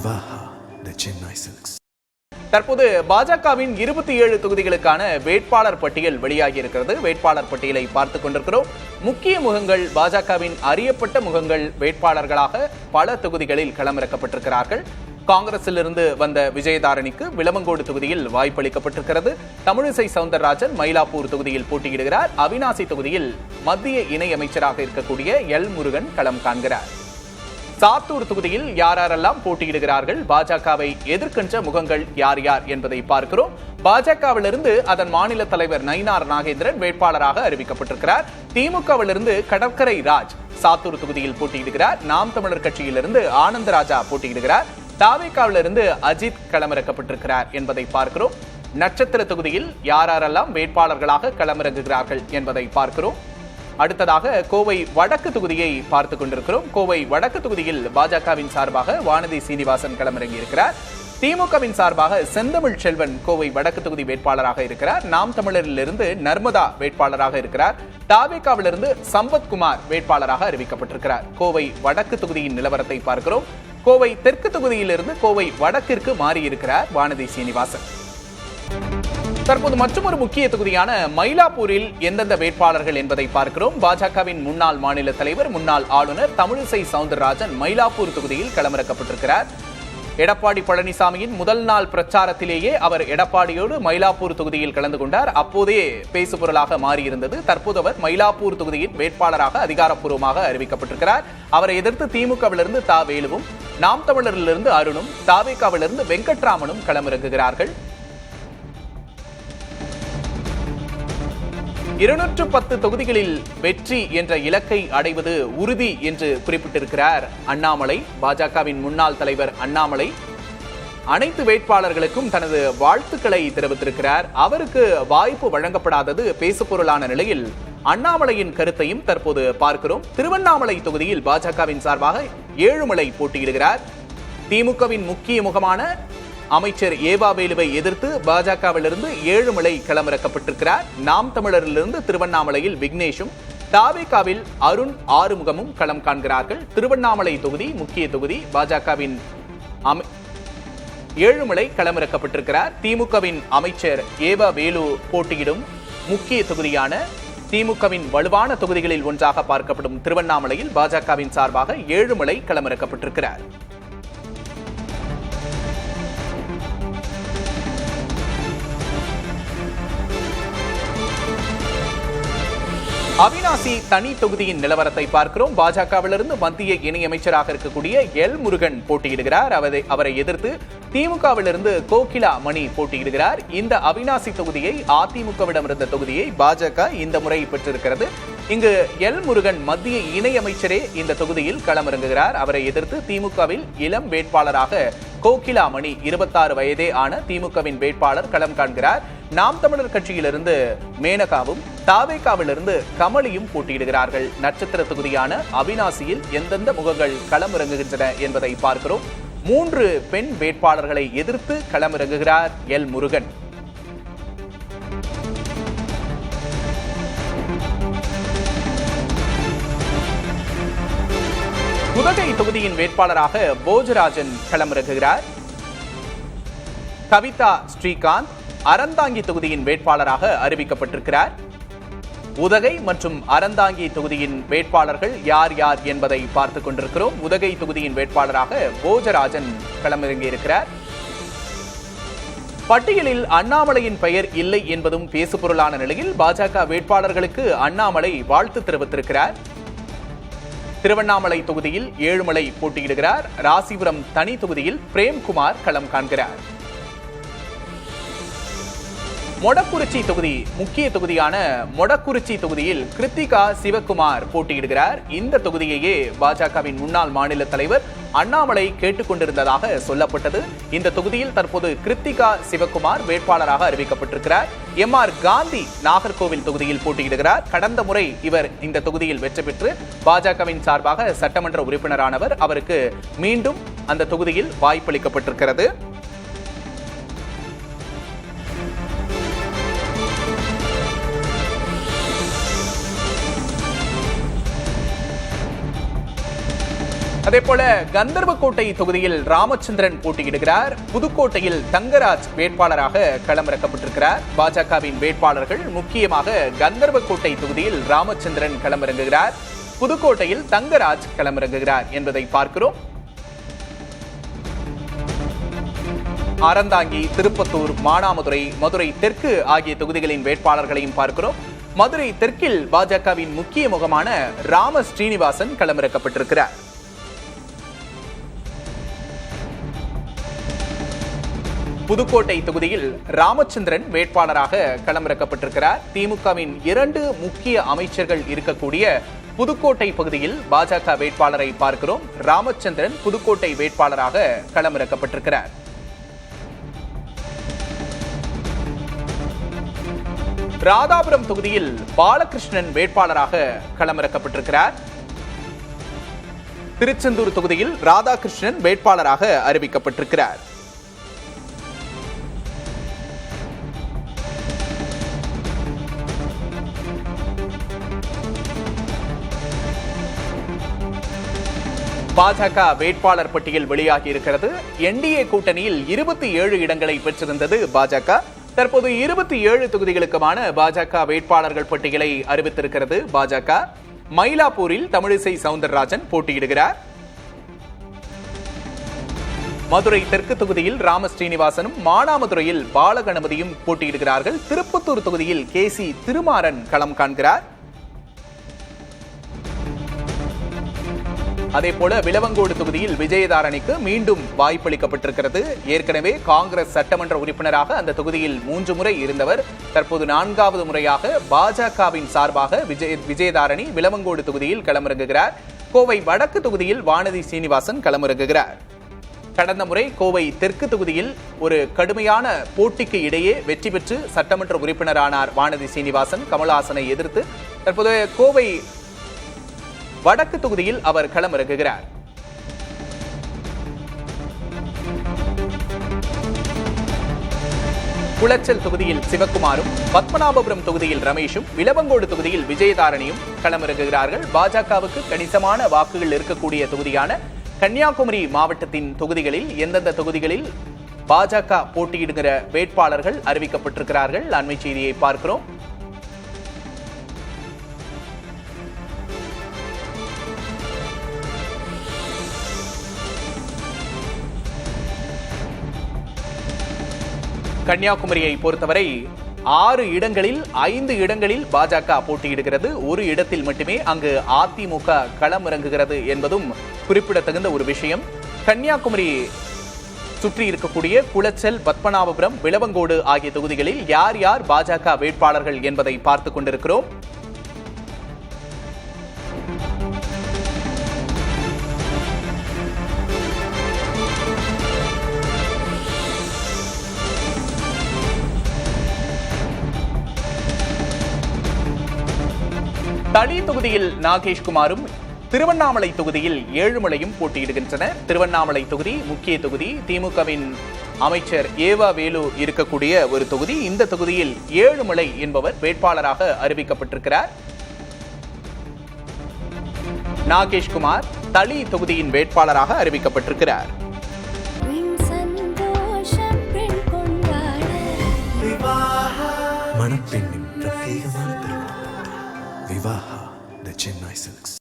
Vivaha, the Chennai Silks. தற்போது பாஜகவின் 27 தொகுதிகளுக்கான வேட்பாளர் பட்டியல் வெளியாகி இருக்கிறது. வேட்பாளர் பட்டியலை பார்த்துக் கொண்டிருக்கிறோம். முக்கிய முகங்கள், பாஜகவின் அறியப்பட்ட முகங்கள் வேட்பாளர்களாக பல தொகுதிகளில் களமிறக்கப்பட்டிருக்கிறார்கள். காங்கிரசிலிருந்து வந்த விஜயதாரணிக்கு விளவங்கோடு தொகுதியில் வாய்ப்பளிக்கப்பட்டிருக்கிறது. தமிழிசை சவுந்தரராஜன் மயிலாப்பூர் தொகுதியில் போட்டியிடுகிறார். அவினாசி தொகுதியில் மத்திய இணை அமைச்சராக இருக்கக்கூடிய எல் முருகன் களம் காண்கிறார். சாத்தூர் தொகுதியில் யாரெல்லாம் போட்டியிடுகிறார்கள், பாஜகவை எதிர்க்கின்ற முகங்கள் யார் யார் என்பதை பார்க்கிறோம். பாஜகவிலிருந்து அதன் மாநில தலைவர் நயினார் நாகேந்திரன் வேட்பாளராக அறிவிக்கப்பட்டிருக்கிறார். திமுகவிலிருந்து கடற்கரை ராஜ் சாத்தூர் தொகுதியில் போட்டியிடுகிறார். நாம் தமிழர் கட்சியிலிருந்து ஆனந்தராஜா போட்டியிடுகிறார். தாவேகாவிலிருந்து அஜித் களமிறக்கப்பட்டிருக்கிறார் என்பதை பார்க்கிறோம். நட்சத்திர தொகுதியில் யாரெல்லாம் வேட்பாளர்களாக களமிறங்குகிறார்கள் என்பதை பார்க்கிறோம். அடுத்ததாக கோவை வடக்கு தொகுதியை பார்த்துக் கொண்டிருக்கிறோம். கோவை வடக்கு தொகுதியில் பாஜகவின் சார்பாக வானதி சீனிவாசன் களமிறங்கி இருக்கிறார். திமுகவின் சார்பாக செந்தமிழ் செல்வன் கோவை வடக்கு தொகுதி வேட்பாளராக இருக்கிறார். நாம் தமிழரிலிருந்து நர்மதா வேட்பாளராக இருக்கிறார். தாவேகாவிலிருந்து சம்பத்குமார் வேட்பாளராக அறிவிக்கப்பட்டிருக்கிறார். கோவை வடக்கு தொகுதியின் நிலவரத்தை பார்க்கிறோம். கோவை தெற்கு தொகுதியிலிருந்து கோவை வடக்கிற்கு மாறியிருக்கிறார் வானதி சீனிவாசன். தற்போது மற்றொரு முக்கிய தொகுதியான மயிலாப்பூரில் எந்தெந்த வேட்பாளர்கள் என்பதை பார்க்கிறோம். பாஜகவின் முன்னாள் மாநில தலைவர், முன்னாள் ஆளுநர் தமிழிசை சவுந்தரராஜன் மயிலாப்பூர் தொகுதியில் களமிறக்கப்பட்டிருக்கிறார். எடப்பாடி பழனிசாமியின் முதல் நாள் பிரச்சாரத்திலேயே அவர் எடப்பாடியோடு மயிலாப்பூர் தொகுதியில் கலந்து கொண்டார். அப்போதே பேசுபொருளாக மாறியிருந்தது. தற்போது அவர் மயிலாப்பூர் தொகுதியின் வேட்பாளராக அதிகாரப்பூர்வமாக அறிவிக்கப்பட்டிருக்கிறார். அவரை எதிர்த்து திமுகவிலிருந்து தா வேலுவும், நாம் தமிழரிலிருந்து அருணும், தாவேகாவிலிருந்து வெங்கட்ராமனும் களமிறங்குகிறார்கள். 210 தொகுதிகளில் வெற்றி என்ற இலக்கை அடைவது உறுதி என்று குறிப்பிட்டிருக்கிறார் அண்ணாமலை. பாஜகவின் முன்னாள் தலைவர் அண்ணாமலை அனைத்து வேட்பாளர்களுக்கும் தனது வாழ்த்துக்களை தெரிவித்திருக்கிறார். அவருக்கு வாய்ப்பு வழங்கப்படாதது பேசுபொருளான நிலையில் அண்ணாமலையின் கருத்தையும் தற்போது பார்க்கிறோம். திருவண்ணாமலை தொகுதியில் பாஜகவின் சார்பாக ஏழுமலை போட்டியிடுகிறார். திமுகவின் முக்கிய முகமான அமைச்சர் ஏவா வேலுவை எதிர்த்து பாஜகவிலிருந்து ஏழுமலை களமிறக்கப்பட்டிருக்கிறார். நாம் தமிழரிலிருந்து திருவண்ணாமலையில் விக்னேஷும், தாவேகாவில் அருண் ஆறுமுகமும் களம் காண்கிறார்கள். திருவண்ணாமலை தொகுதி முக்கிய தொகுதி. பாஜகவின் ஏழுமலை களமிறக்கப்பட்டிருக்கிறார். திமுகவின் அமைச்சர் ஏவா வேலு போட்டியிடும் முக்கிய தொகுதியான திமுகவின் வலுவான தொகுதிகளில் ஒன்றாக பார்க்கப்படும் திருவண்ணாமலையில் பாஜகவின் சார்பாக ஏழுமலை களமிறக்கப்பட்டிருக்கிறார். அவினாசி தனி தொகுதியின் நிலவரத்தை பார்க்கிறோம். பாஜகவிலிருந்து மத்திய இணையமைச்சராக இருக்கக்கூடிய எல் முருகன் போட்டியிடுகிறார். அவரை எதிர்த்து திமுகவிலிருந்து கோகிலா மணி போட்டியிடுகிறார். இந்த அவினாசி தொகுதியை அதிமுகவிடம் இருந்த தொகுதியை பாஜக இந்த முறை பெற்றிருக்கிறது. இங்கு எல் முருகன் மத்திய இணையமைச்சரே இந்த தொகுதியில் களமிறங்குகிறார். அவரை எதிர்த்து திமுகவில் இளம் வேட்பாளராக கோகிலா மணி 26 வயதே ஆன திமுகவின் வேட்பாளர் களம் காண்கிறார். நாம் தமிழர் கட்சியிலிருந்து மேனகாவும், தாவேகாவிலிருந்து கமலியும் போட்டியிடுகிறார்கள். நட்சத்திர தொகுதியான அவினாசியில் எந்தெந்த முகங்கள் களமிறங்குகின்றன என்பதை பார்க்கிறோம். 3 பெண் வேட்பாளர்களை எதிர்த்து களமிறங்குகிறார் எல் முருகன். உதகை தொகுதியின் வேட்பாளராக போஜராஜன் களமிறங்குகிறார். கவிதா ஸ்ரீகாந்த் அறந்தாங்கி தொகுதியின் வேட்பாளராக அறிவிக்கப்பட்டிருக்கிறார். உதகை மற்றும் அறந்தாங்கி தொகுதியின் வேட்பாளர்கள் யார் யார் என்பதை பார்த்துக் கொண்டிருக்கிறோம். உதகை தொகுதியின் வேட்பாளராக போஜராஜன் களமிறங்கியிருக்கிறார். பட்டியலில் அண்ணாமலையின் பெயர் இல்லை என்பதும் பேசுபொருளான நிலையில் பாஜக வேட்பாளர்களுக்கு அண்ணாமலை வாழ்த்து தெரிவித்திருக்கிறார். திருவண்ணாமலை தொகுதியில் ஏழுமலை போட்டியிடுகிறார். ராசிபுரம் தனி தொகுதியில் பிரேம்குமார் களம் காண்கிறார். மொடக்குறிச்சி தொகுதி முக்கிய தொகுதியான மொடக்குறிச்சி தொகுதியில் கிருத்திகா சிவகுமார் போட்டியிடுகிறார். இந்த தொகுதியையே பாஜகவின் முன்னாள் மாநில தலைவர் அண்ணாமலை கேட்டுக்கொண்டிருந்ததாக சொல்லப்பட்டது. இந்த தொகுதியில் தற்போது கிருத்திகா சிவகுமார் வேட்பாளராக அறிவிக்கப்பட்டிருக்கிறார். எம்.ஆர். காந்தி நாகர்கோவில் தொகுதியில் போட்டியிடுகிறார். கடந்த முறை இவர் இந்த தொகுதியில் வெற்றி பெற்று பாஜகவின் சார்பாக சட்டமன்ற உறுப்பினரானவர். அவருக்கு மீண்டும் அந்த தொகுதியில் வாய்ப்பளிக்கப்பட்டிருக்கிறது. அதேபோல கந்தர்வக்கோட்டை தொகுதியில் ராமச்சந்திரன் போட்டியிடுகிறார். புதுக்கோட்டையில் தங்கராஜ் வேட்பாளராக களமிறக்கப்பட்டிருக்கிறார். பாஜகவின் வேட்பாளர்கள் முக்கியமாக கந்தர்வக்கோட்டை தொகுதியில் ராமச்சந்திரன் களமிறங்குகிறார், புதுக்கோட்டையில் தங்கராஜ் களமிறங்குகிறார் என்பதை பார்க்கிறோம். அறந்தாங்கி, திருப்பத்தூர், மானாமதுரை, மதுரை தெற்கு ஆகிய தொகுதிகளின் வேட்பாளர்களையும் பார்க்கிறோம். மதுரை தெற்கில் பாஜகவின் முக்கிய முகமான ராம ஸ்ரீனிவாசன் களமிறக்கப்பட்டிருக்கிறார். புதுக்கோட்டை தொகுதியில் ராமச்சந்திரன் வேட்பாளராக களமிறக்கப்பட்டிருக்கிறார். திமுகவின் 2 முக்கிய அமைச்சர்கள் இருக்கக்கூடிய புதுக்கோட்டை பகுதியில் பாஜக வேட்பாளரை பார்க்கிறோம். ராமச்சந்திரன் புதுக்கோட்டை வேட்பாளராக களமிறக்கப்பட்டிருக்கிறார். ராதாபுரம் தொகுதியில் பாலகிருஷ்ணன் வேட்பாளராக களமிறக்கப்பட்டிருக்கிறார். திருச்செந்தூர் தொகுதியில் ராதாகிருஷ்ணன் வேட்பாளராக அறிவிக்கப்பட்டிருக்கிறார். பாஜக வேட்பாளர் பட்டியல் வெளியாகி இருக்கிறது. என்டிஏ கூட்டணியில் 27 இடங்களை பெற்றிருந்தது பாஜக. தற்போது 27 தொகுதிகளுக்குமான பாஜக வேட்பாளர்கள் பட்டியலை அறிவித்திருக்கிறது பாஜக. மயிலாப்பூரில் தமிழிசை சவுந்தரராஜன் போட்டியிடுகிறார். மதுரை தெற்கு தொகுதியில் ராம ஸ்ரீனிவாசனும், மானாமதுரையில் பாலகணபதியும் போட்டியிடுகிறார்கள். திருப்பத்தூர் தொகுதியில் கேசி திருமாறன் களம் காண்கிறார். அதேபோல விளவங்கோடு தொகுதியில் விஜயதாரணிக்கு மீண்டும் வாய்ப்பளிக்கப்பட்டிருக்கிறது. ஏற்கனவே காங்கிரஸ் சட்டமன்ற உறுப்பினராக அந்த தொகுதியில் 3 முறை இருந்தவர். தற்போது 4வது முறையாக பாஜகவின் சார்பாக விஜயதாரணி விளவங்கோடு தொகுதியில் களமிறங்குகிறார். கோவை வடக்கு தொகுதியில் வானதி சீனிவாசன் களமிறங்குகிறார். கடந்த முறை கோவை தெற்கு தொகுதியில் ஒரு கடுமையான போட்டிக்கு இடையே வெற்றி பெற்று சட்டமன்ற உறுப்பினரானார் வானதி சீனிவாசன் கமல்ஹாசனை எதிர்த்து. தற்போது கோவை வடக்கு தொகுதியில் அவர் களமிறங்குகிறார். குளச்சல் தொகுதியில் சிவக்குமாரும், பத்மநாபபுரம் தொகுதியில் ரமேஷும், விளவங்கோடு தொகுதியில் விஜயதாரணியும் களமிறங்குகிறார்கள். பாஜகவுக்கு கணிசமான வாக்குகள் இருக்கக்கூடிய தொகுதியான கன்னியாகுமரி மாவட்டத்தின் தொகுதிகளில் எந்தெந்த தொகுதிகளில் பாஜக போட்டியிடுகிற வேட்பாளர்கள் அறிவிக்கப்பட்டிருக்கிறார்கள். அண்மை செய்தியை பார்க்கிறோம். கன்னியாகுமரியை பொறுத்தவரை 6 இடங்களில் 5 இடங்களில் பாஜக போட்டியிடுகிறது. ஒரு இடத்தில் மட்டுமே அங்கு அதிமுக களமிறங்குகிறது என்பதும் குறிப்பிடத்தகுந்த ஒரு விஷயம். கன்னியாகுமரி சுற்றி இருக்கக்கூடிய குளச்சல், பத்மநாபபுரம், விளவங்கோடு ஆகிய தொகுதிகளில் யார் யார் பாஜக வேட்பாளர்கள் என்பதை பார்த்துக் கொண்டிருக்கிறோம். தளி தொகுதியில் நாகேஷ்குமாரும், திருவண்ணாமலை தொகுதியில் ஏழுமலையும் போட்டியிடுகின்றன. திருவண்ணாமலை தொகுதி முக்கிய தொகுதி, திமுகவின் அமைச்சர் ஏவா வேலு இருக்கக்கூடிய ஒரு தொகுதி. இந்த தொகுதியில் ஏழுமலை என்பவர் வேட்பாளராக அறிவிக்கப்பட்டிருக்கிறார். நாகேஷ்குமார் தளி தொகுதியின் வேட்பாளராக அறிவிக்கப்பட்டிருக்கிறார். மணப்பெண்ணின் பிரத்யேகமான திருமணம் விவாஹா தி சென்னை சில்க்ஸ்.